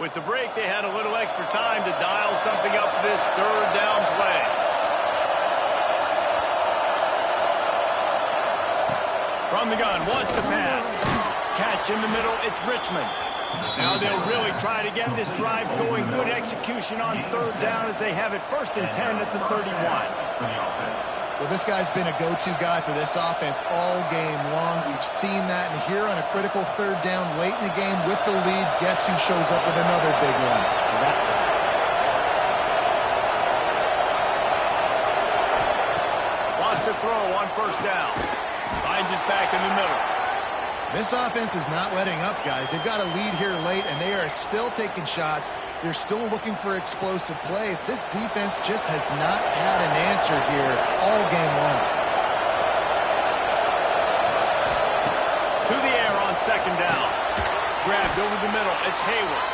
With the break, they had a little extra time to dial something up for this third down play. From the gun, wants to pass. Catch in the middle, it's Richmond. Now they'll really try to get this drive going. Good execution on third down as they have it 1st and 10 at the 31. Well, this guy's been a go-to guy for this offense all game long. We've seen that, and here on a critical third down late in the game with the lead, guess who shows up with another big one? That guy. Lost to throw on 1st down. Finds his back in the middle. This offense is not letting up, guys. They've got a lead here late, and they are still taking shots. They're still looking for explosive plays. This defense just has not had an answer here all game long. To the air on 2nd down. Grabbed over the middle. It's Hayward.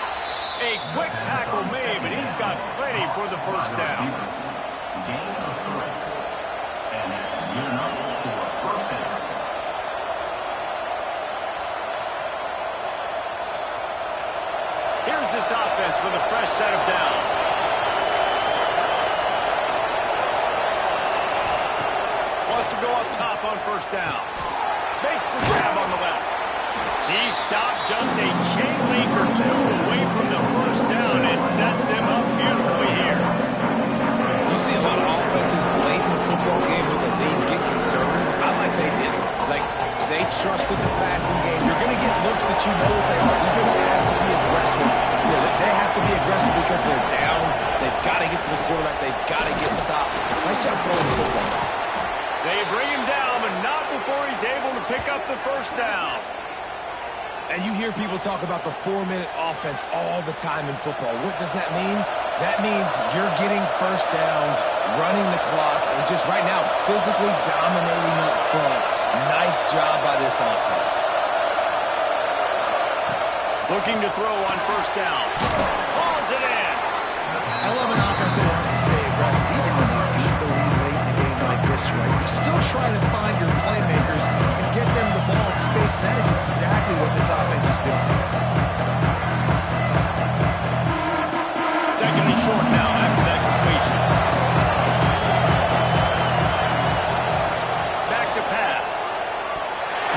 A quick tackle made, but he's got plenty for the 1st down. Here's this offense with a fresh set of downs. Wants to go up top on 1st down. Makes the grab on the left. He stopped just a chain link or two away from the 1st down and sets them up beautifully here. You see a lot of offenses late in the football game with a lead get conservative. I like they did. Like, they trusted the passing game. You're going to get looks that you know what they are. Defense has to be aggressive. You know, they have to be aggressive because they're down. They've got to get to the quarterback. They've got to get stops. Nice job throwing the football. They bring him down, but not before he's able to pick up the 1st down. And you hear people talk about the 4-minute offense all the time in football. What does that mean? That means you're getting 1st downs, running the clock, and just right now physically dominating up front. Nice job by this offense. Looking to throw on 1st down. Hauls it in. I love an offense that wants to stay aggressive. Even when you lead the lead late in a game like this, right, you still try to find your playmakers and get them the ball in space. That is exactly what this offense is doing. 2nd and short now after that completion. Back to pass.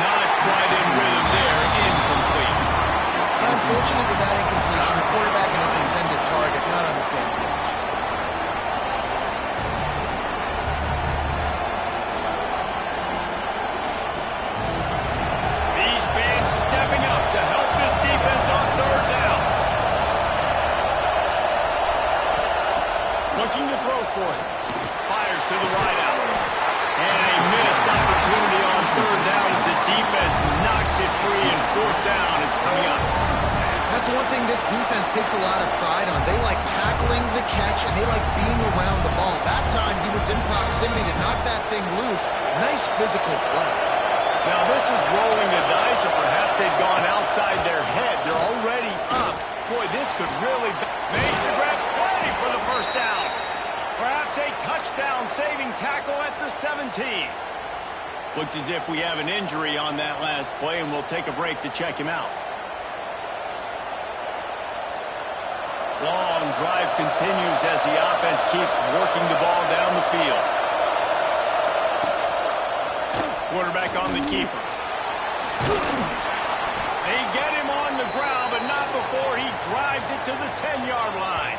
Not quite in rhythm there. Incomplete. Unfortunate with that incompletion, the quarterback and his intended target not on the same page. These fans stepping up to help this defense on 3rd down. Looking to throw for it. Fires to the wide out. And a missed opportunity on 3rd down as the defense knocks it free, and 4th down is coming up. That's one thing this defense takes a lot of pride on. They like tackling the catch, and they like being around the ball. That time, he was in proximity to knock that thing loose. Nice physical play. Now, this is rolling the dice, or perhaps they've gone outside their head. They're already up. Boy, this could really be. Makes the grab plenty for the 1st down. Perhaps a touchdown-saving tackle at the 17. Looks as if we have an injury on that last play, and we'll take a break to check him out. Long drive continues as the offense keeps working the ball down the field. Quarterback on the keeper. They get him on the ground, but not before he drives it to the 10-yard line.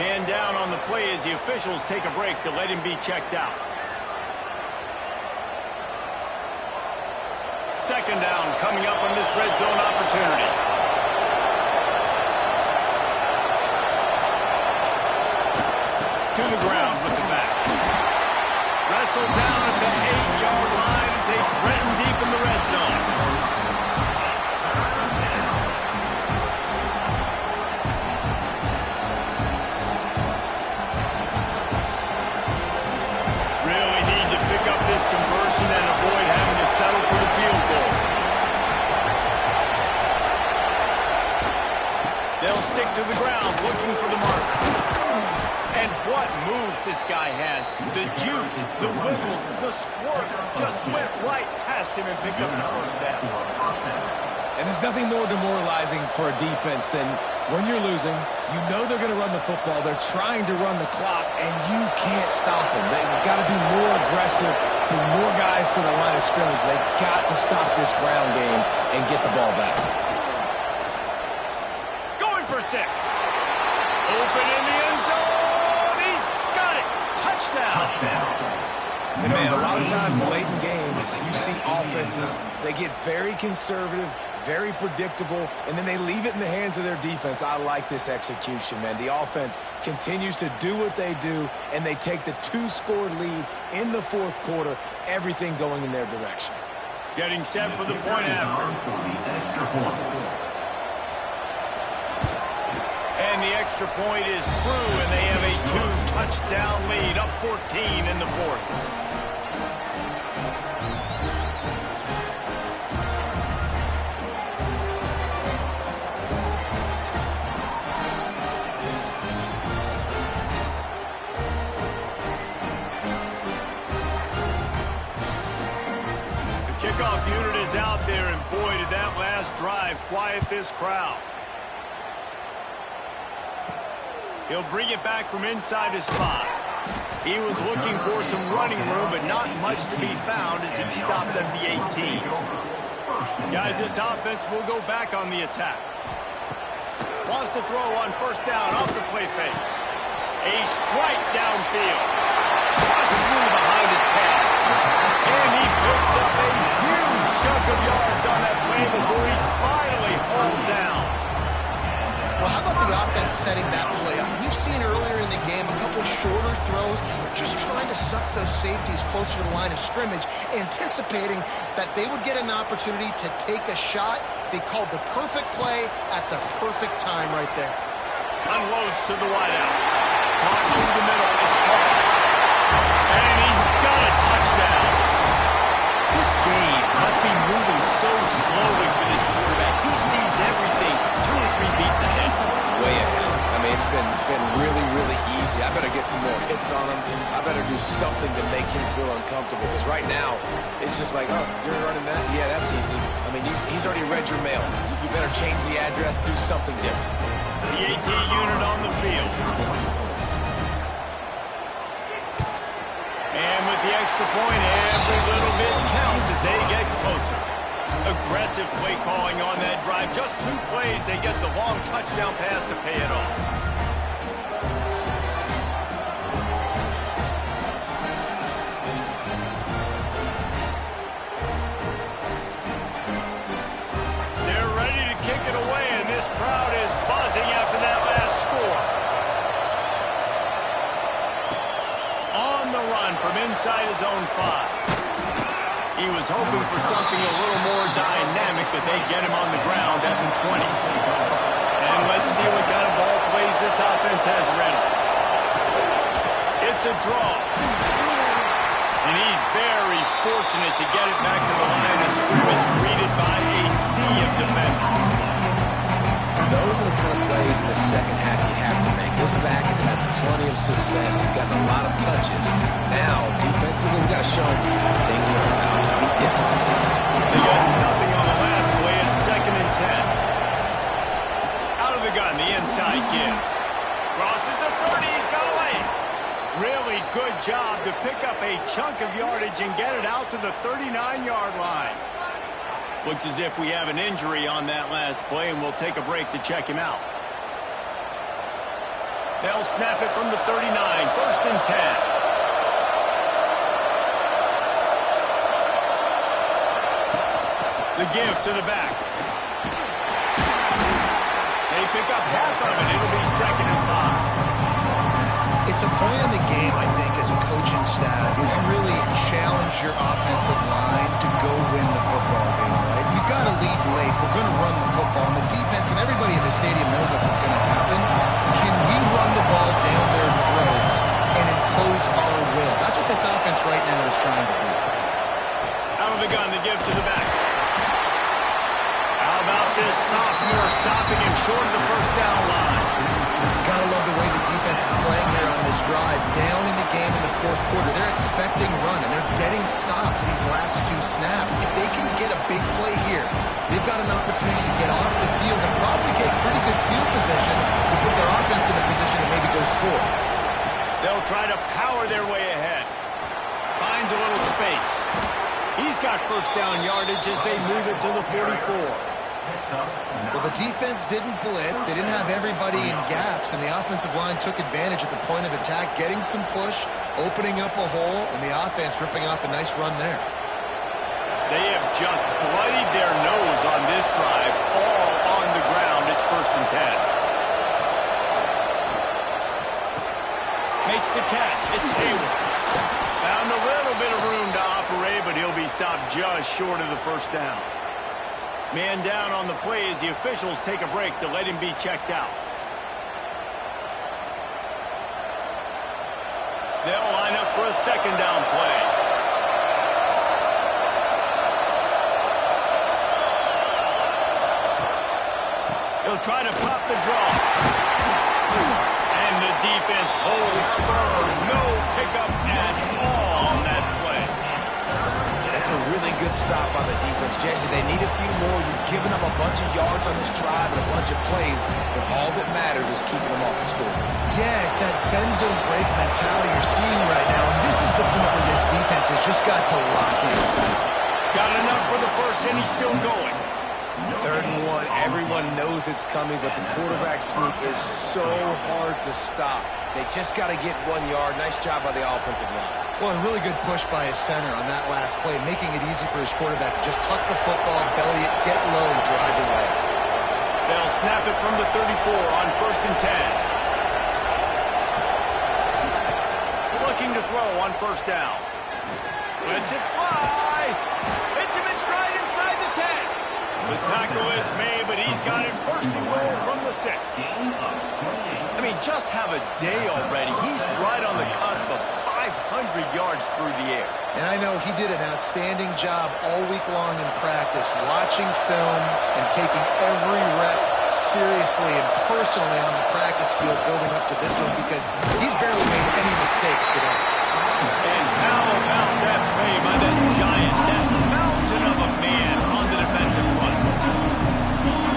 Man down on the play as the officials take a break to let him be checked out. 2nd down coming up on this red zone opportunity. To the ground with the back. Wrestled down at the 8-yard line as they threaten deep in the red zone. Really need to pick up this conversion and avoid having to settle for the field goal. They'll stick to the ground looking for the marker. And what moves this guy has. The jukes, the wiggles, the squirts just went right past him and picked up the 1st down. And there's nothing more demoralizing for a defense than when you're losing, you know they're going to run the football, they're trying to run the clock, and you can't stop them. They've got to be more aggressive, bring more guys to the line of scrimmage. They've got to stop this ground game and get the ball back. Going for 6. Open in the end zone. He's got it. Touchdown. And man, a lot of times late in games, you see offenses, they get very conservative, very predictable, and then they leave it in the hands of their defense. I like this execution, man. The offense continues to do what they do, and they take the 2-score lead in the fourth quarter, everything going in their direction. Getting set for the point after. And the extra point is true, and they have a 2-touchdown lead, up 14 in the fourth. Kickoff unit is out there, and boy, did that last drive quiet this crowd. He'll bring it back from inside his 5. He was looking for some running room, but not much to be found as he stopped at the 18. Guys, this offense will go back on the attack. Wants to throw on first down off the play fake. A strike downfield. Rush through behind his pad. And he picks up a huge chunk of yards on that play before he's finally hauled down. Well, how about the offense setting that play up? We've seen earlier in the game a couple shorter throws, just trying to suck those safeties closer to the line of scrimmage, anticipating that they would get an opportunity to take a shot. They called the perfect play at the perfect time right there. Unloads to the wideout. Caught through the middle. It's caught. And he's got a touchdown. This game must be moving so slowly for this quarterback. He sees everything 2 or 3 beats ahead. Way ahead. I mean, it's been really, really easy. I better get some more hits on him. I better do something to make him feel uncomfortable. Because right now, it's just like, oh, you're running that? Yeah, that's easy. I mean, he's already read your mail. You better change the address, do something different. The AT unit on the field. And with the extra point, every little bit counts as they get closer. Aggressive play calling on that drive. Just 2 plays, they get the long touchdown pass to pay it off. They're ready to kick it away, and this crowd is buzzing after that last score. On the run from inside his own 5. He was hoping for something a little more dynamic, but they get him on the ground at the 20. And let's see what kind of ball plays this offense has ready. It's a draw. And he's very fortunate to get it back to the line of scrimmage, greeted by a sea of defenders. Those are the kind of plays in the second half you have to make. This back has had plenty of success. He's gotten a lot of touches. Now, defensively, we've got to show him things are about to be different. They got nothing on the last play. It's 2nd and 10. Out of the gun, the inside give. Crosses the 30. He's got away. Really good job to pick up a chunk of yardage and get it out to the 39-yard line. Looks as if we have an injury on that last play, and we'll take a break to check him out. They'll snap it from the 39, 1st and 10. The give to the back. They pick up half of it. It'll be 2nd and 5. It's a point in the game, I think, as a coaching staff, where you really challenge your offensive line to go win the football game, right? We've got to lead late. We're going to run the football. And the defense and everybody in the stadium knows that's what's going to happen. Can we run the ball down their throats and impose our will? That's what this offense right now is trying to do. Out of the gun, the give to the back. How about this sophomore stopping him short of the first down line? Gotta love the way the defense is playing here on this drive. Down in the game in the fourth quarter. They're expecting run, and they're getting stops these last two snaps. If they can get a big play here, they've got an opportunity to get off the field and probably get pretty good field position to put their offense in a position to maybe go score. They'll try to power their way ahead. Finds a little space. He's got first down yardage as they move it to the 44. Well, the defense didn't blitz. They didn't have everybody in gaps, and the offensive line took advantage at the point of attack, getting some push, opening up a hole, and the offense ripping off a nice run there. They have just bloodied their nose on this drive, all on the ground. It's 1st and 10. Makes the catch. It's Hayward. Found a little bit of room to operate, but he'll be stopped just short of the first down. Man down on the play as the officials take a break to let him be checked out. They'll line up for a 2nd down play. He'll try to pop the draw. And the defense holds firm. No pickup at all on that play. That's a really good stop on the defense, Jesse. They need a few more. You've given them a bunch of yards on this drive and a bunch of plays, but all that matters is keeping them off the score. Yeah, it's that bend don't break mentality you're seeing right now, and this is the point where this defense has just got to lock in. Got enough for the first, and he's still going. 3rd and 1. Everyone knows it's coming, but the quarterback sneak is so hard to stop. They just got to get 1 yard. Nice job by the offensive line. Well, a really good push by his center on that last play, making it easy for his quarterback to just tuck the football, belly it, get low, and drive your legs. They'll snap it from the 34 on 1st and 10. Looking to throw on 1st down. Lets it fly. Hits him in stride inside the 10. The tackle is made, but he's got it 1st and goal from the 6. I mean, just have a day already. He's right on the cusp of 500 yards through the air. And I know he did an outstanding job all week long in practice, watching film and taking every rep seriously and personally on the practice field building up to this one because he's barely made any mistakes today. And how about that play by that giant, that mountain of a man on the defensive front?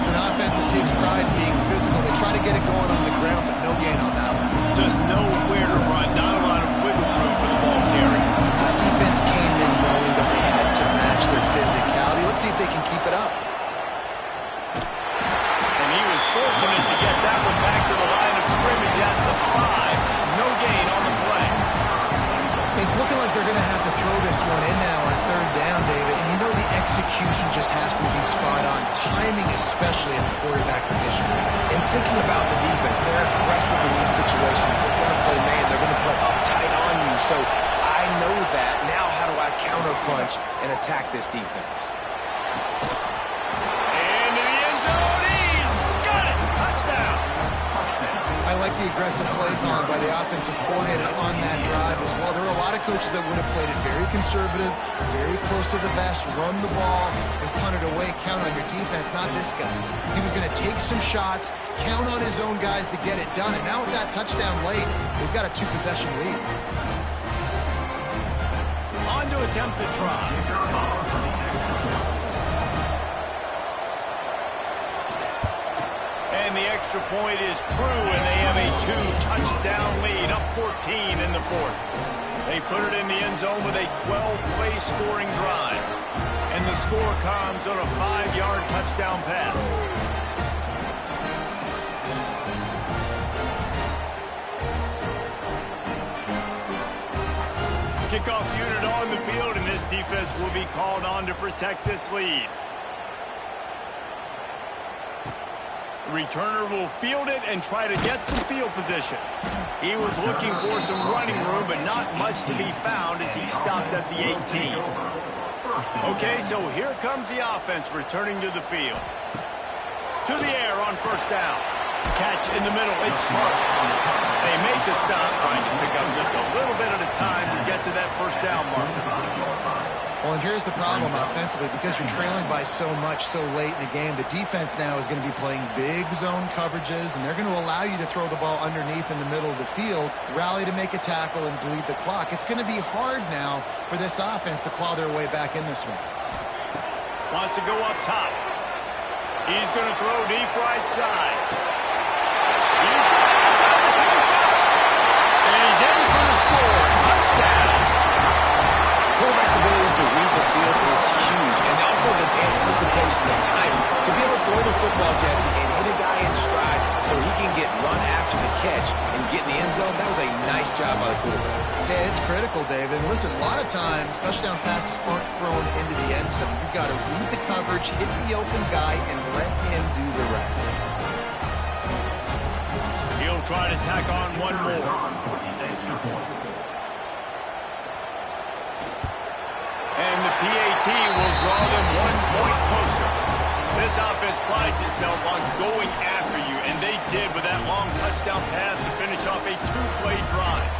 It's an offense that takes pride in being physical. They try to get it going on the ground, but no gain on that one. Just nowhere to run, not a lot of wiggle room for the ball carrier. This defense came in knowing that they had to match their physicality. Let's see if they can keep it up. And he was fortunate to get that one back to the line of scrimmage at the 5. No gain on the play. It's looking like they're going to have to throw this one in now on 3rd down, David. And you know the execution just has to be spot on. Timing especially at the quarterback position. And thinking about the defense, they're aggressive in these situations. They're going to play man. They're going to play uptight on you. So I know that. Now how do I counterpunch and attack this defense? Into the end zone. He's got it. Touchdown. I like the aggressive play calling by the offensive coordinator on that drive as well. There were a lot of coaches that would have played it very conservative, very close to the vest, run the ball, and punt it away, count on your defense, not this guy. He was going to take some shots, count on his own guys to get it done, and now with that touchdown late, they've got a 2-possession lead. On to attempt the try. And the extra point is through, and they have a 2-touchdown lead, up 14 in the 4th. They put it in the end zone with a 12-play scoring drive. And the score comes on a 5-yard touchdown pass. Kickoff unit on the field, and this defense will be called on to protect this lead. Returner will field it and try to get some field position. He was looking for some running room, but not much to be found as he stopped at the 18. Okay, so here comes the offense returning to the field. To the air on 1st down. Catch in the middle, it's Sparks. They make the stop, trying to pick up just a little bit at a time to get to that 1st down marker. Well, and here's the problem offensively. Because you're trailing by so much so late in the game, the defense now is going to be playing big zone coverages, and they're going to allow you to throw the ball underneath in the middle of the field, rally to make a tackle, and bleed the clock. It's going to be hard now for this offense to claw their way back in this one. Wants to go up top. He's going to throw deep right side. He's going inside the 25. And he's in for the score. Touchdown. Quarterback's ability to read the field is huge, and also the anticipation, the timing, to be able to throw the football, Jesse, and hit a guy in stride so he can get run after the catch and get in the end zone. That was a nice job by the quarterback. Yeah, it's critical, David. And listen, a lot of times touchdown passes aren't thrown into the end zone. You've got to read the coverage, hit the open guy, and let him do the rest. He'll try to tack on one more. And the PAT will draw them 1 point closer. This offense prides itself on going after you, and they did with that long touchdown pass to finish off a 2-play drive.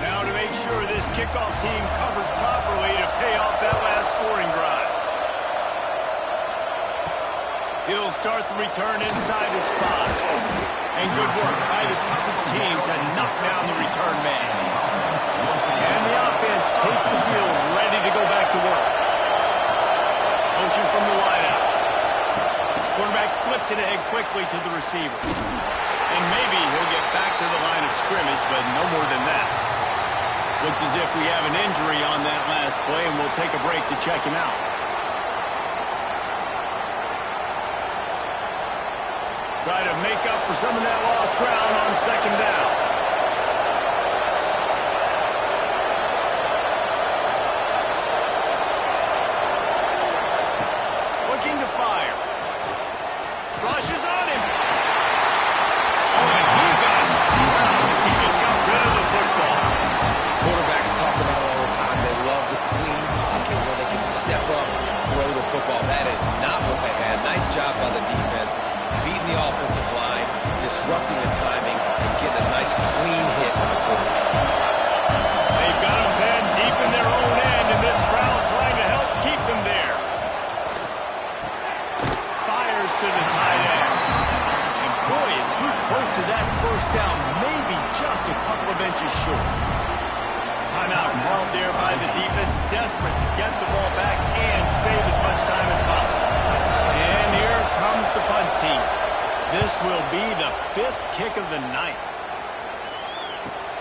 Now to make sure this kickoff team covers properly to pay off that last scoring drive. He'll start the return inside his spot. And good work by the coverage team to knock down the return man. And the offense takes the field ready to go back to work. Motion from the wideout. Quarterback flips it ahead quickly to the receiver. And maybe he'll get back to the line of scrimmage, but no more than that. Looks as if we have an injury on that last play, and we'll take a break to check him out. Try to make up for some of that lost ground on second down. Looking to fire. Rushes on him. Oh, and he got drowned. He just got rid of the football. Quarterbacks talk about it all the time. They love the clean pocket where they can step up, throw the football. That is not what they had. Nice job by the defense, beating the offensive line, disrupting the timing, and getting a nice clean hit on the quarterback. They've got them pinned deep in their own end, and this crowd trying to help keep them there. Fires to the tight end. And boy, is he close to that first down, maybe just a couple of inches short. Timeout called there by the defense, desperate to get the ball back and save as much time as possible. And here comes the punt team. This will be the 5th kick of the night.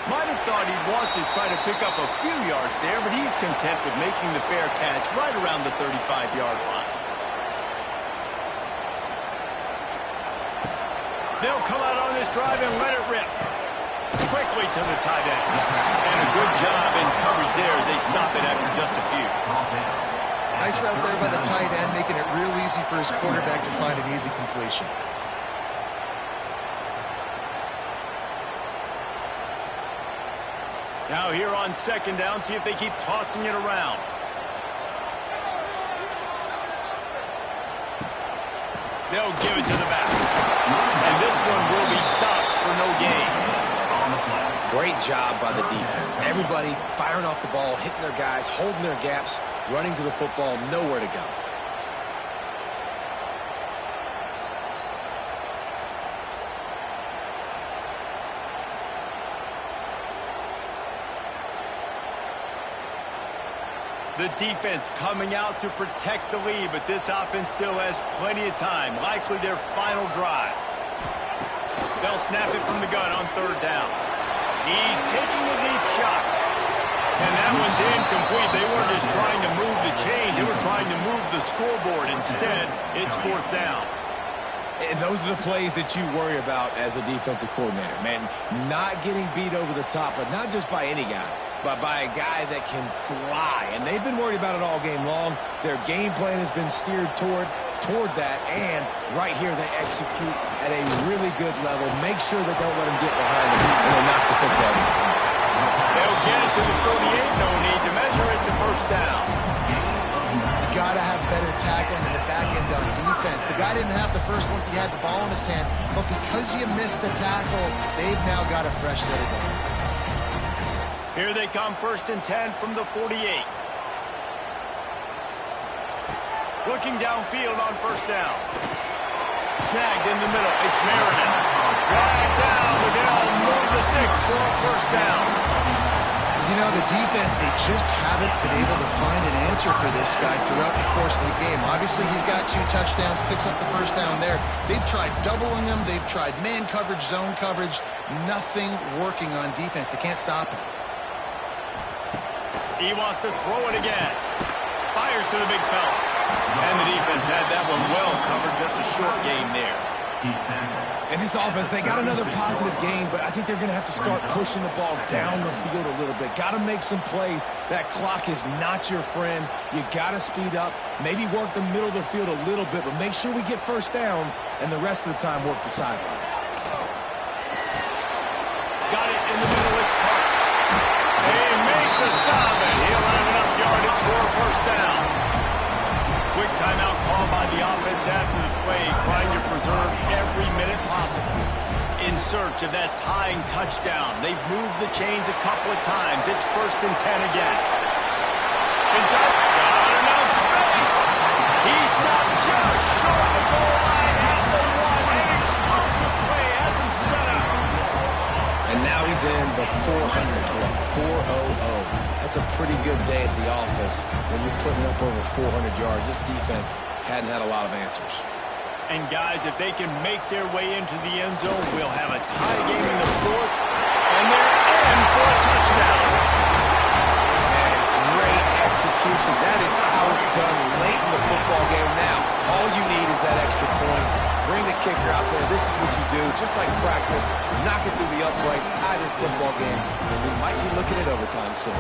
Might have thought he'd want to try to pick up a few yards there, but he's content with making the fair catch right around the 35-yard line. They'll come out on this drive and let it rip. Quickly to the tight end. And a good job in coverage there as they stop it after just a few. Nice route there by the tight end, making it real easy for his quarterback to find an easy completion. Now here on second down, see if they keep tossing it around. They'll give it to the back. And this one will be stopped for no gain. Great job by the defense. Everybody firing off the ball, hitting their guys, holding their gaps, running to the football, nowhere to go. The defense coming out to protect the lead, but this offense still has plenty of time, likely their final drive. They'll snap it from the gun on third down. He's taking a deep shot. And that one's incomplete. They weren't just trying to move the chains. They were trying to move the scoreboard. Instead, it's fourth down. And those are the plays that you worry about as a defensive coordinator, man. Not getting beat over the top, but not just by any guy, but by a guy that can fly. And they've been worried about it all game long. Their game plan has been steered toward that, and right here they execute at a really good level. Make sure they don't let them get behind them, and they knock the football down. They'll get it to the 48. No need to measure it to first down. got to have better tackling in the back end on defense. The guy didn't have the first once he had the ball in his hand, but because you missed the tackle, they've now got a fresh set of downs. Here they come, 1st and 10 from the 48. Looking downfield on 1st down. Snagged in the middle. It's Meredith. Dragged down, but they'll move the sticks for a 1st down. You know, the defense, they just haven't been able to find an answer for this guy throughout the course of the game. Obviously, he's got 2 touchdowns, picks up the 1st down there. They've tried doubling him. They've tried man coverage, zone coverage. Nothing working on defense. They can't stop him. He wants to throw it again. Fires to the big fella. And the defense had that one well covered. Just a short game there. And this offense, they got another positive game, but I think they're going to have to start pushing the ball down the field a little bit. Got to make some plays. That clock is not your friend. You got to speed up, maybe work the middle of the field a little bit, but make sure we get 1st downs, and the rest of the time work the sidelines. Got it in the middle. It's Parks. They make the stop, and he'll have enough yardage for a 1st down. Quick timeout call by the offense after the play, trying to preserve every minute possible. In search of that tying touchdown. They've moved the chains a couple of times. It's 1st and 10 again. Inside. Got enough space. He stopped just short of the goal line at the 1. An explosive play has him set up. And now he's in the 400 club, 400. That's a pretty good day at the office when you're putting up over 400 yards. This defense hadn't had a lot of answers. And guys, if they can make their way into the end zone, we'll have a tie game in the 4th. And they're in for a touchdown. And great execution. That is how it's done late in the football game. Now, all you need is that extra point. Bring the kicker out there. This is what you do. Just like practice, knock it through the uprights, tie this football game, and we might be looking at overtime soon.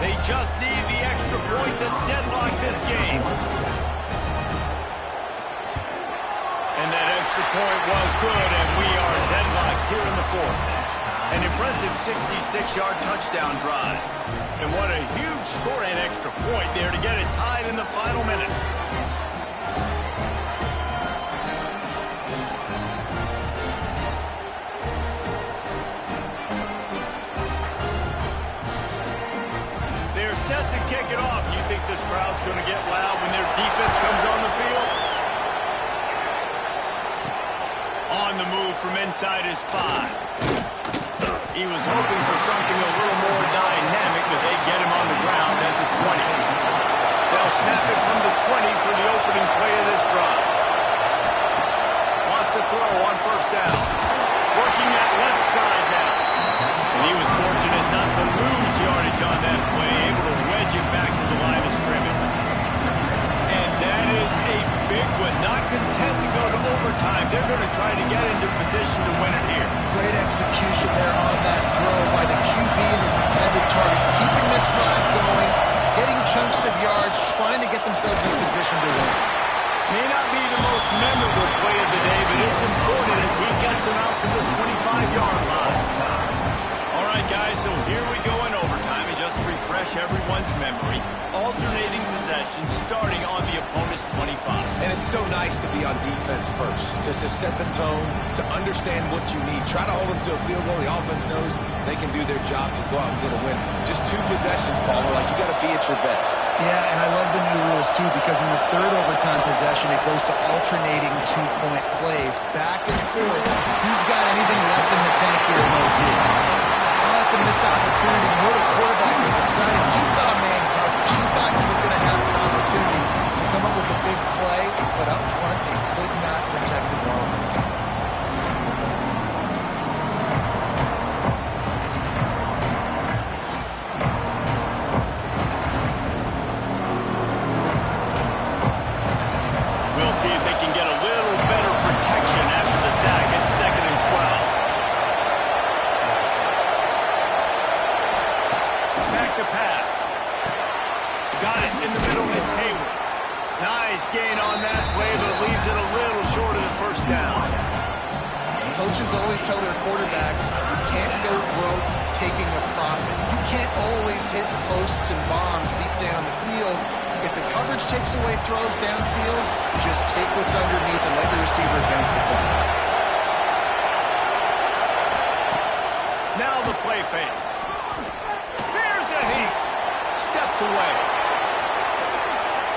They just need the extra point to deadlock this game. And that extra point was good, and we are deadlocked here in the 4th. An impressive 66-yard touchdown drive. And what a huge score and extra point there to get it tied in the final minute. They're set to kick it off. You think this crowd's going to get loud when their defense comes on the field? On the move from inside his 5. He was hoping for something a little more dynamic, but they get him on the ground at the 20. They'll snap it from the 20 for the opening play of this drive. Wants to throw on 1st down. Working that left side now. And he was fortunate not to lose yardage on that play, able to wedge it back to the line of scrimmage. And that is a big one. Not content to go to overtime. They're going to try to get into position to win it here. Great execution there on that throw by the QB and his intended target. Keeping this drive going, getting chunks of yards, trying to get themselves in position to win. May not be the most memorable play of the day, but it's important as he gets them out to the 25-yard line. All right, guys, so here we go in overtime. And just to refresh everyone's memory, alternating possessions starting on the opponent's 25. And it's so nice to be on defense first, just to set the tone, to understand what you need. Try to hold them to a field goal. The offense knows they can do their job to go out and get a win. Just 2 possessions, Paul. Like, you got to be at your best. Yeah, and I love the new rules, too, because in the 3rd overtime possession, it goes to alternating 2-point plays, back and forth. Who's got anything left in the tank here in OT? Oh, it's a missed opportunity. You know, the quarterback was excited. He saw man coverage. He thought he was going to have an opportunity to come up with a big play, but up front, they could not protect him well enough. We'll see if they can get a little better protection after the sack at 2nd and 12. Back to pass. Got it in the middle. It's Hayward. Nice gain on that play, but it leaves it a little short of the 1st down. Coaches always tell their quarterbacks, you can't go broke taking some bombs deep down the field. If the coverage takes away throws downfield, just take what's underneath and let your receiver advance the front. Now the play fake. Here's a heat. Steps away.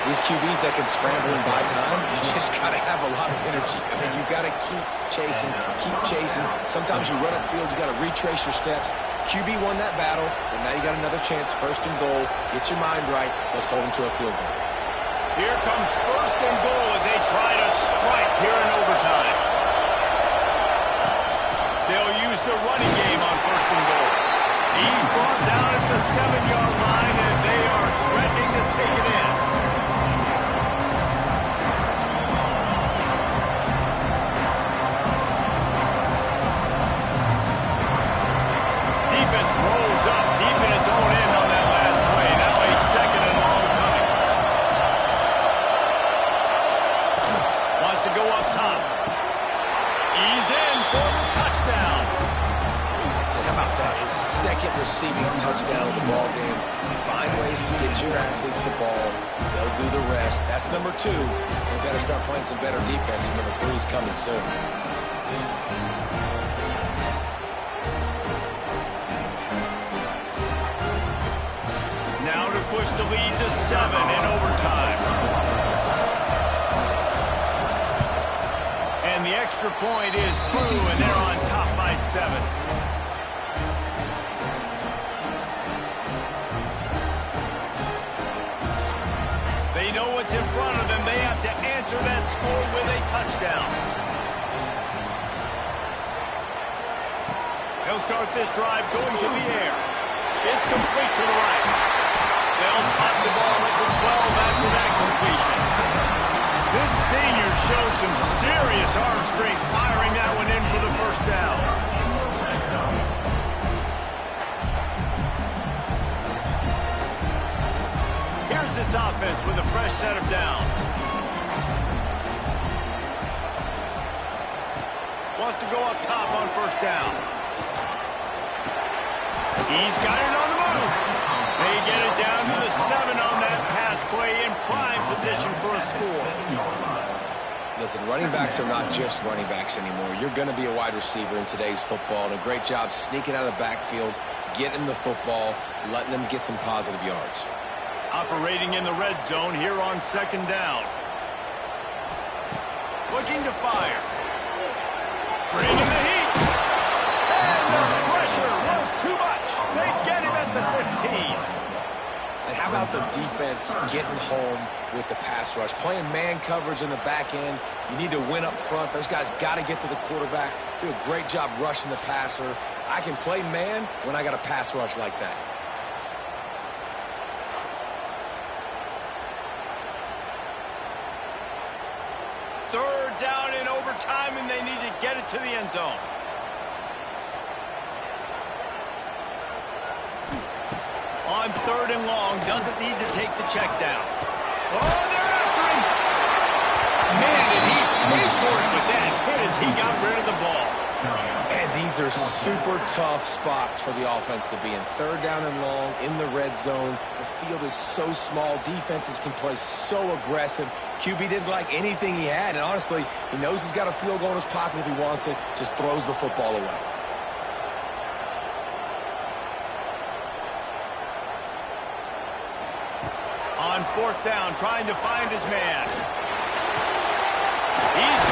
These QBs that can scramble and buy time, you just got to have a lot of energy. I mean, you got to keep chasing, keep chasing. Sometimes you run upfield, you got to retrace your steps. QB won that battle, and now you got another chance, first and goal. Get your mind right. Let's hold them to a field goal. Here comes first and goal as they try to strike here in overtime. They'll use the running game on first and goal. He's brought down at the 7-yard line, and they are threatening to take it in. Defense rolls up deep in its own end on that last play. Now a second and long coming. Wants to go up top. He's in for the touchdown. How about that? His second receiving touchdown of the ball game. Find ways to get your athletes the ball. They'll do the rest. That's number 2. They better start playing some better defense. Number 3 is coming soon. Now to push the lead to 7 in overtime. And the extra point is true, and they're on top by 7. They know what's in front of them. They have to answer that score with a touchdown. They'll start this drive going to the air. It's complete to the right. They'll spot the ball at the 12 after that completion. This senior showed some serious arm strength firing that one in for the first down. Here's this offense with a fresh set of downs. Wants to go up top on first down. He's got it on the move. They get it down to the 7 on that pass play in prime position for a score. Listen, running backs are not just running backs anymore. You're going to be a wide receiver in today's football, and a great job sneaking out of the backfield, getting the football, letting them get some positive yards. Operating in the red zone here on second down. Looking to fire. Bringing the heat. And the pressure was too much. They get him at the 15. And how about the defense getting home with the pass rush? Playing man coverage in the back end. You need to win up front. Those guys got to get to the quarterback. Do a great job rushing the passer. I can play man when I got a pass rush like that. Third down in overtime, and they need to get it to the end zone. On third and long, doesn't need to take the check down. Oh, they're after him. Man, did he wait for it with that hit as he got rid of the ball. And these are super tough spots for the offense to be in. Third down and long, in the red zone. The field is so small. Defenses can play so aggressive. QB didn't like anything he had, and honestly, he knows he's got a field goal in his pocket if he wants it. Just throws the football away. On fourth down, trying to find his man. He's